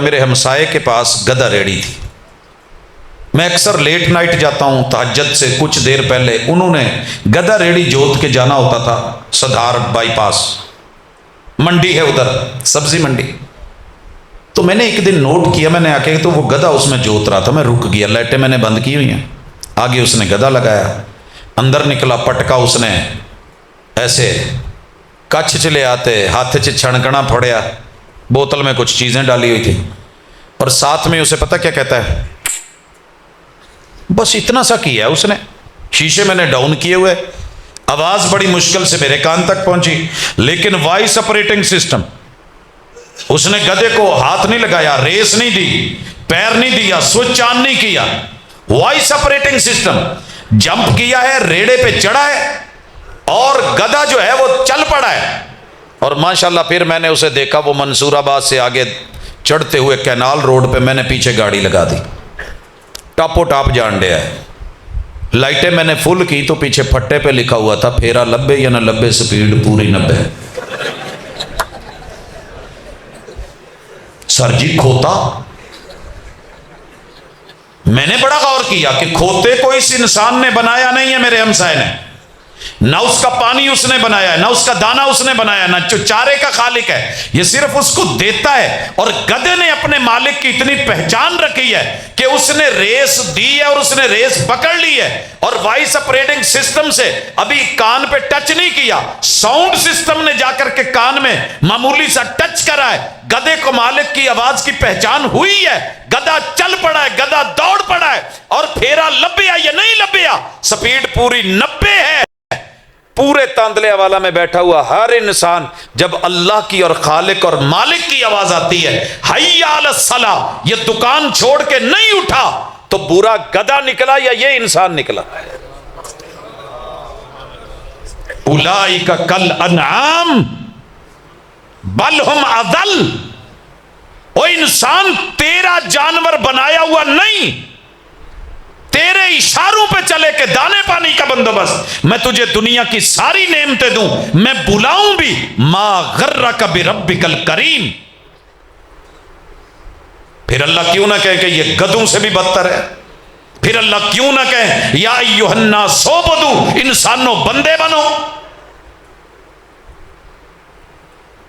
میرے ہمسائے کے پاس گدھا ریڑی تھی. میں اکثر لیٹ نائٹ جاتا ہوں تہجد سے کچھ دیر پہلے. انہوں نے گدھا ریڑی جوت کے جانا ہوتا تھا صدار بائی پاس, منڈی ہے ادھر سبزی منڈی. تو میں نے ایک دن نوٹ کیا, میں نے آ کے تو وہ گدھا اس میں جوت رہا تھا. میں رک گیا, لائٹیں میں نے بند کی ہوئی ہیں. آگے اس نے گدھا لگایا, اندر نکلا پٹکا, اس نے ایسے کچھ چ لے آتے ہاتھ چ چھڑکنا پھڑیا, بوتل میں کچھ چیزیں ڈالی ہوئی تھی, اور ساتھ میں اسے پتہ کیا کہتا ہے, بس اتنا سا کیا ہے اس نے. شیشے میں نے ڈاؤن کیے ہوئے, آواز بڑی مشکل سے میرے کان تک پہنچی, لیکن وائس آپریٹنگ سسٹم. اس نے گدھے کو ہاتھ نہیں لگایا, ریس نہیں دی, پیر نہیں دیا, سوئچ آن نہیں کیا. وائس آپریٹنگ سسٹم جمپ کیا ہے, ریڑے پہ چڑھا ہے, اور گدھا جو ہے وہ چل پڑا ہے. اور ماشاءاللہ پھر میں نے اسے دیکھا, وہ منصور آباد سے آگے چڑھتے ہوئے کینال روڈ پہ, میں نے پیچھے گاڑی لگا دی, ٹاپو ٹاپ جان ڈیا ہے. لائٹیں میں نے فل کی تو پیچھے پھٹے پہ لکھا ہوا تھا پھیرا 90 یا نہ 90 سپیڈ پوری 90. سر جی کھوتا, میں نے بڑا غور کیا کہ کھوتے کو اس انسان نے بنایا نہیں ہے میرے ہمسائے نے, نہ اس کا پانی اس نے بنایا ہے, نہ اس کا دانا اس نے بنایا, نہ جو چارے کا خالق ہے, یہ صرف اس کو دیتا ہے. اور گدھے نے اپنے مالک کی اتنی پہچان رکھی ہے کہ اس نے ریس دی ہے اور اس نے ریس پکڑ لی ہے, اور وائس آپریٹنگ سسٹم سے ابھی کان پہ ٹچ نہیں کیا, ساؤنڈ سسٹم نے جا کر کے کان میں معمولی سا ٹچ کرا ہے. گدھے کو مالک کی آواز کی پہچان ہوئی ہے, گدھا چل پڑا ہے, گدھا دوڑ پڑا ہے, اور پھیرا لبیا یا نہیں لبیا, سپیڈ پوری 90 ہے. پورے تاندلے والا میں بیٹھا ہوا ہر انسان جب اللہ کی اور خالق اور مالک کی آواز آتی ہے حی علی الصلاۃ, یہ دکان چھوڑ کے نہیں اٹھا, تو برا گدھا نکلا یا یہ انسان نکلا. اولئک کالانعام بل ہم اضل. او انسان تیرا جانور بنایا ہوا نہیں, تیرے اشاروں پہ چلے کہ دانے پانی کا بندوبست, میں تجھے دنیا کی ساری نعمتیں دوں, میں بلاؤں بھی, ما غرک بربک الکریم. پھر اللہ کیوں نہ کہے کہ یہ گدھوں سے بھی بدتر ہے, پھر اللہ کیوں نہ کہے یا ایھا الناس اعبدوا, انسانوں بندے بنو.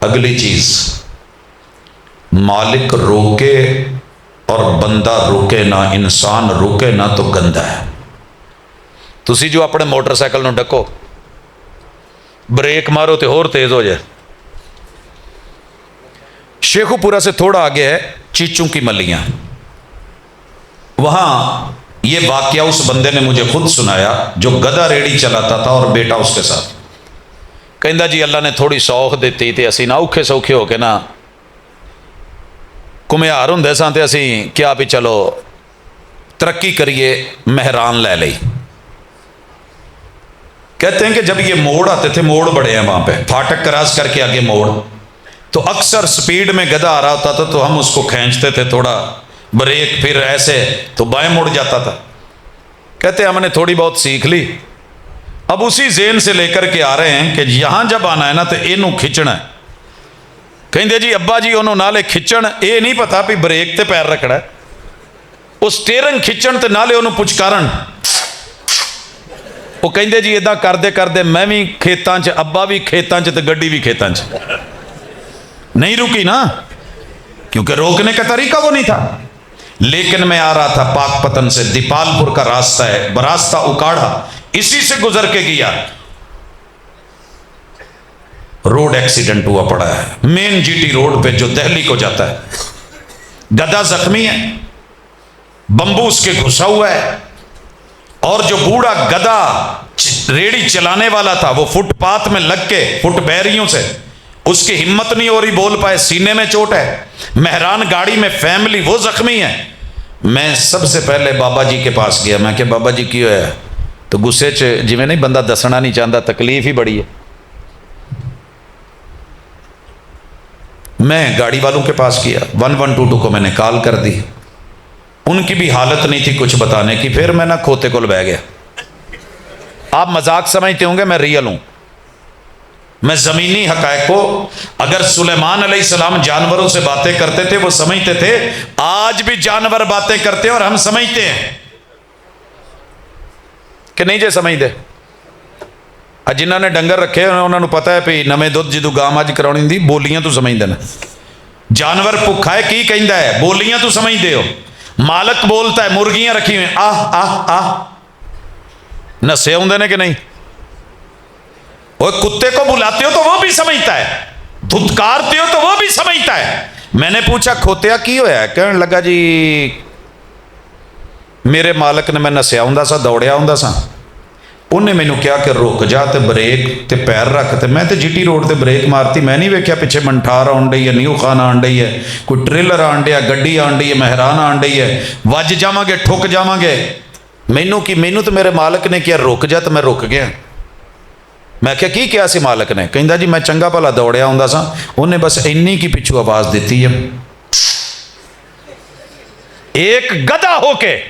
اگلی چیز, مالک روکے اور بندہ روکے نہ, انسان روکے نہ تو گندا ہے. تسی جو اپنے موٹر سائیکل نو ڈکو, بریک مارو تے اور تیز ہو جائے. شیخو پورا سے تھوڑا آگے ہے چیچوں کی ملیاں, وہاں یہ واقعہ اس بندے نے مجھے خود سنایا جو گدھا ریڑی چلاتا تھا اور بیٹا اس کے ساتھ. کہندا جی اللہ نے تھوڑی سوخ دیتی تے اسی نہ اوکھے سوکھے ہو کے نا کمیار ہوں ساں تے اسی کیا بھی چلو ترقی کریے, مہران لے لئی. کہتے ہیں کہ جب یہ موڑ آتے تھے, موڑ بڑے ہیں وہاں پہ, پھاٹک کراس کر کے آگے موڑ, تو اکثر سپیڈ میں گدھا آ رہا ہوتا تھا تو ہم اس کو کھینچتے تھے تھوڑا بریک, پھر ایسے تو بائیں مڑ جاتا تھا. کہتے ہم نے تھوڑی بہت سیکھ لی, اب اسی ذہن سے لے کر کے آ رہے ہیں کہ یہاں جب آنا ہے نا تو اینوں کھچنا ہے. کہیں جی ابا جی انہوں نالے کھچن, اے نہیں پتا بھی بریک تے پیر رکھنا ہے, اس سٹیرنگ کھچن تے نالے انہوں پچکارن. وہ کہیں جی ادا کردے کردے میں بھی کھیتاں چ, ابا بھی کھیتاں چ, تے گڈی بھی کھیتاں چ. نہیں رکی نا, کیونکہ روکنے کا طریقہ وہ نہیں تھا. لیکن میں آ رہا تھا پاک پتن سے, دیپال پور کا راستہ ہے, براستہ اکاڑا, اسی سے گزر کے گیا, روڈ ایکسیڈنٹ ہوا پڑا ہے, مین جی ٹی روڈ پہ جو دہلی کو جاتا ہے. گدھا زخمی ہے, بمبو اس کے گھسا ہوا ہے, اور جو بوڑھا گدھا ریڑی چلانے والا تھا وہ فٹ پاتھ میں لگ کے فٹ بیریوں سے اس کی ہمت نہیں ہو رہی بول پائے, سینے میں چوٹ ہے. مہران گاڑی میں فیملی وہ زخمی ہے. میں سب سے پہلے بابا جی کے پاس گیا, میں کہ بابا جی کی ہویا ہے, تو غصے چ جی میں نہیں بندہ دسنا نہیں چاہتا, تکلیف ہی بڑی ہے. میں گاڑی والوں کے پاس کیا, 112 کو میں نے کال کر دی, ان کی بھی حالت نہیں تھی کچھ بتانے کی. پھر میں نہ کھوتے کو بہ گیا. آپ مذاق سمجھتے ہوں گے, میں ریئل ہوں. میں زمینی حقائق کو، اگر سلیمان علیہ السلام جانوروں سے باتیں کرتے تھے وہ سمجھتے تھے، آج بھی جانور باتیں کرتے ہیں اور ہم سمجھتے ہیں کہ نہیں جے سمجھتے؟ جنہوں نے ڈنگر رکھے انہوں نے پتا ہے بھی نویں دودھ جدو گاں مجھ کراؤنی دی بولیاں تو سمجھتے ہیں، جانور بھکھا ہے کی کہندا ہے بولیاں تو سمجھتے ہو، مالک بولتا ہے مرغیاں رکھی ہوئی آہ آہ آہ، نسے ہوندے نے کہ نہیں؟ وہ کتے کو بلاتے ہو تو وہ بھی سمجھتا ہے، دھتکارتے ہو تو وہ بھی سمجھتا ہے۔ میں نے پوچھا کھوتیا کی ہویا ہے؟ کہنے لگا جی میرے مالک نے میں نسیا ہوندا سا، دوڑیا ہوندا سا، انہیں مینوں کہا کہ رک جا تے بریک تے پیر رکھ، تے میں تے جٹی روڈ تے بریک مارتی، میں نہیں ویکھیا پیچھے منٹار آن ڈئی ہے، نیو خان آن ڈئی ہے، کوئی ٹریلر آن ڈیا، گڈی آن ڈئی ہے، مہران آن ڈئی ہے، وج جاواں گے ٹھک جاواں گے۔ مینوں تو میرے مالک نے کیا رک جا، تو میں رک گیا۔ میں کیا سی مالک نے؟ کہندا جی میں چنگا بھلا دوڑیا ہوندا سا، انہیں بس اینی کی پچھو آواز دیتی ہے، ایک گدھا ہو کے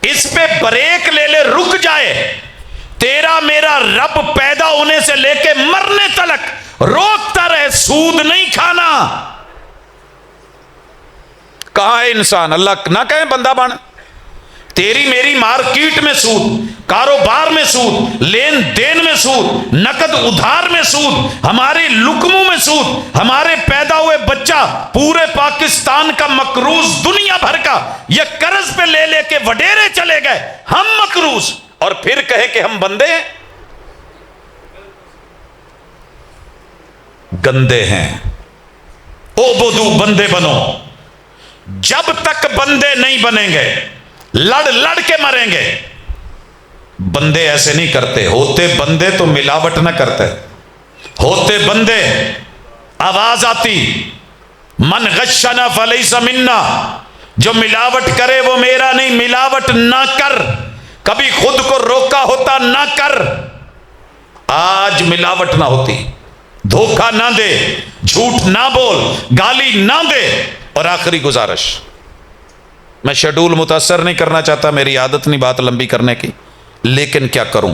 اس پہ بریک لے لے رک جائے، تیرا میرا رب پیدا ہونے سے لے کے مرنے تلک روکتا رہے سود نہیں کھانا۔ کہاں ہے انسان؟ اللہ نہ کہیں بندہ بن، تیری میری مارکیٹ میں سود، کاروبار میں سود، لین دین میں سود، نقد ادھار میں سود، ہماری لقموں میں سود، ہمارے پیدا ہوئے بچہ پورے پاکستان کا مقروض دنیا بھر کا یہ قرض پہ لے لے کے وڈیرے چلے گئے، ہم مقروض، اور پھر کہے کہ ہم بندے ہیں، گندے ہیں۔ اعبدوا، بندے بنو، جب تک بندے نہیں بنیں گے لڑ لڑ کے مریں گے۔ بندے ایسے نہیں کرتے، ہوتے بندے تو ملاوٹ نہ کرتے، ہوتے بندے آواز آتی من غشنا فلیس منا، جو ملاوٹ کرے وہ میرا نہیں، ملاوٹ نہ کر، کبھی خود کو روکا ہوتا نہ کر، آج ملاوٹ نہ ہوتی، دھوکہ نہ دے، جھوٹ نہ بول، گالی نہ دے۔ اور آخری گزارش، میں شیڈول متاثر نہیں کرنا چاہتا، میری عادت نہیں بات لمبی کرنے کی، لیکن کیا کروں،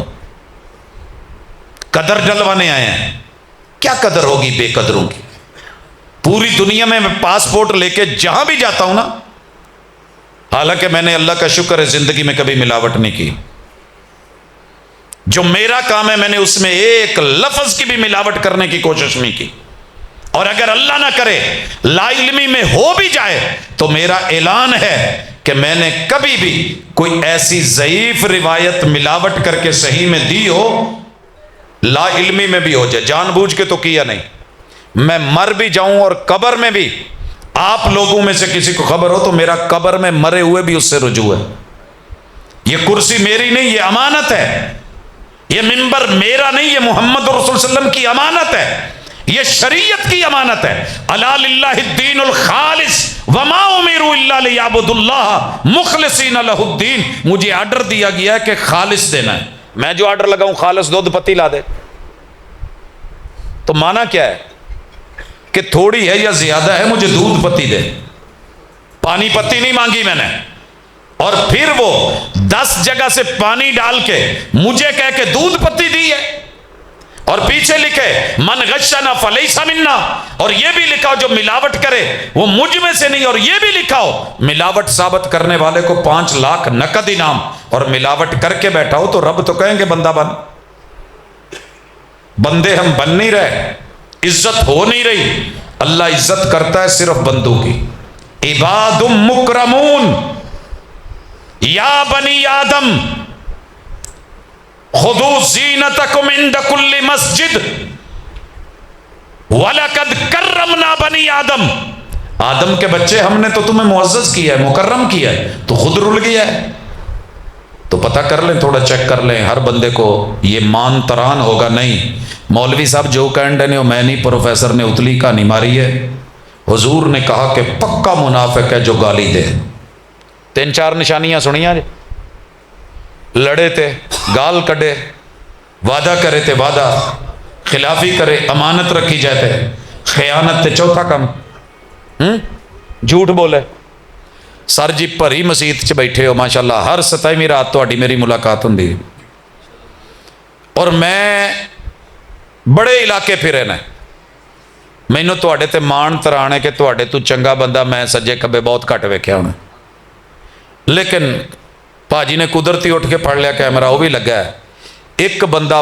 قدر ڈلوانے آئے ہیں، کیا قدر ہوگی بے قدروں کی؟ پوری دنیا میں پاسپورٹ لے کے جہاں بھی جاتا ہوں نا، حالانکہ میں نے اللہ کا شکر ہے زندگی میں کبھی ملاوٹ نہیں کی، جو میرا کام ہے میں نے اس میں ایک لفظ کی بھی ملاوٹ کرنے کی کوشش نہیں کی، اور اگر اللہ نہ کرے لا علمی میں ہو بھی جائے تو میرا اعلان ہے کہ میں نے کبھی بھی کوئی ایسی ضعیف روایت ملاوٹ کر کے صحیح میں دی ہو، لا علمی میں بھی ہو جائے، جان بوجھ کے تو کیا نہیں۔ میں مر بھی جاؤں اور قبر میں بھی آپ لوگوں میں سے کسی کو خبر ہو تو میرا قبر میں مرے ہوئے بھی اس سے رجوع ہے، یہ کرسی میری نہیں، یہ امانت ہے، یہ منبر میرا نہیں، یہ محمد رسول صلی اللہ علیہ وسلم کی امانت ہے، یہ شریعت کی امانت ہے۔ الا للہ الدین الخالص وما امروا الا لیعبدوا اللہ مخلصین لہ الدین، مجھے آرڈر دیا گیا ہے کہ خالص دینا ہے، میں جو آرڈر لگاؤں خالص دودھ پتی لا دے، تو معنی کیا ہے کہ تھوڑی ہے یا زیادہ ہے مجھے دودھ پتی دے، پانی پتی نہیں مانگی میں نے، اور پھر وہ 10 جگہ سے پانی ڈال کے مجھے کہہ کے دودھ پتی دی ہے، اور پیچھے لکھے من غشنا فلیس منا، اور یہ بھی لکھا ہو جو ملاوٹ کرے وہ مجھ میں سے نہیں، اور یہ بھی لکھا ہو ملاوٹ ثابت کرنے والے کو 5 لاکھ نقد انعام، اور ملاوٹ کر کے بیٹھا ہو تو رب تو کہیں گے بندہ بن۔ بندے ہم بن نہیں رہے، عزت ہو نہیں رہی، اللہ عزت کرتا ہے صرف بندوں کی۔ عباد مکرمون یا بنی آدم خذوا زینتکم عند کل مسجد وَلَقَدْ كَرَّمْنَا بَنِي آدم، آدم کے بچے ہم نے تو تمہیں معزز کیا ہے، مکرم کیا ہے، تو خود رل گیا ہے۔ تو پتہ کر لیں، تھوڑا چیک کر لیں، ہر بندے کو یہ مان تران ہوگا نہیں۔ مولوی صاحب جو کینڈے نے میں نہیں، پروفیسر نے اتلی کہانی ماری ہے، حضور نے کہا کہ پکا منافق ہے جو گالی دے۔ 3-4 نشانیاں سنیاں، لڑے تھے، گال کڈے، وعدہ کرے تھے وعدہ، خلافی کرے، امانت رکھی جاتے، خیانت تے چوتھا کم، جھوٹ بولے۔ سر جی پری مسیت چ بیٹھے ہو ماشاءاللہ، ہر 27ویں رات تہاڈی میری ملاقات ہوندی، اور میں ਬੜੇ ਇਲਾਕੇ ਫਿਰੇ ਨੇ। ਮੈਨੂੰ ਤੁਹਾਡੇ ਤੇ ਮਾਣ ਤਰਾਣ ਹੈ ਕਿ ਤੁਹਾਡੇ ਤੋਂ ਚੰਗਾ ਬੰਦਾ ਮੈਂ ਸੱਜੇ ਖੱਬੇ ਬਹੁਤ ਘੱਟ ਵੇਖਿਆ ਹੁਣ, ਲੇਕਿਨ ਭਾਜੀ ਨੇ ਕੁਦਰਤੀ ਉੱਠ ਕੇ ਫੜ ਲਿਆ ਕੈਮਰਾ, ਉਹ ਵੀ ਲੱਗਾ ਹੈ। ਇੱਕ ਬੰਦਾ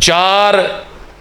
4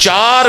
4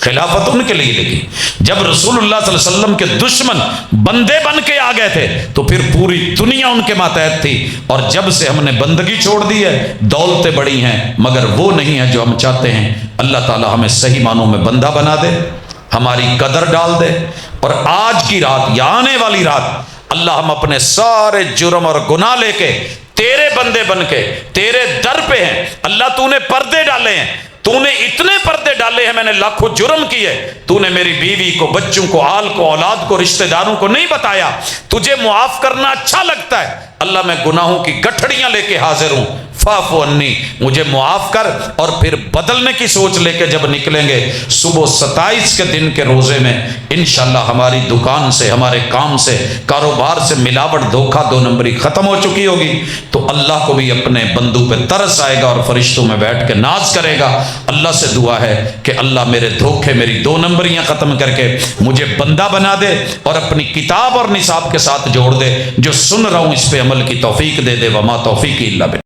خلافت ان کے لیے لکھی۔ جب رسول اللہ صلی اللہ علیہ وسلم کے دشمن بندے بن کے آ گئے تھے تو پھر پوری دنیا ان کے ماتحت تھی، اور جب سے ہم نے بندگی چھوڑ دی ہے دولتیں بڑی ہیں مگر وہ نہیں ہے جو ہم چاہتے ہیں۔ اللہ تعالی ہمیں صحیح معنوں میں بندہ بنا دے، ہماری قدر ڈال دے، اور آج کی رات یا آنے والی رات اللہ ہم اپنے سارے جرم اور گناہ لے کے تیرے بندے بن کے تیرے در پہ ہیں۔ اللہ تو نے پردے ڈالے ہیں، تو نے اتنے پردے ڈالے ہیں، میں نے لاکھوں جرم کیے، تو نے میری بیوی کو، بچوں کو، آل کو، اولاد کو، رشتہ داروں کو نہیں بتایا۔ تجھے معاف کرنا اچھا لگتا ہے، اللہ میں گناہوں کی گٹھڑیاں لے کے حاضر ہوں، فاعف عنی، مجھے معاف کر۔ اور پھر بدلنے کی سوچ لے کے جب نکلیں گے صبح 27 کے دن کے روزے میں انشاءاللہ ہماری دکان سے، ہمارے کام سے، کاروبار سے ملاوٹ، دھوکہ، دو نمبری ختم ہو چکی ہوگی، تو اللہ کو بھی اپنے بندوں پہ ترس آئے گا اور فرشتوں میں بیٹھ کے ناز کرے گا۔ اللہ سے دعا ہے کہ اللہ میرے دھوکے، میری دو نمبریاں ختم کر کے مجھے بندہ بنا دے اور اپنی کتاب اور نصاب کے ساتھ جوڑ دے۔ جو سن رہا ہوں اس پہ عمل کی توفیق دے دے، وما توفیقی الا باللہ۔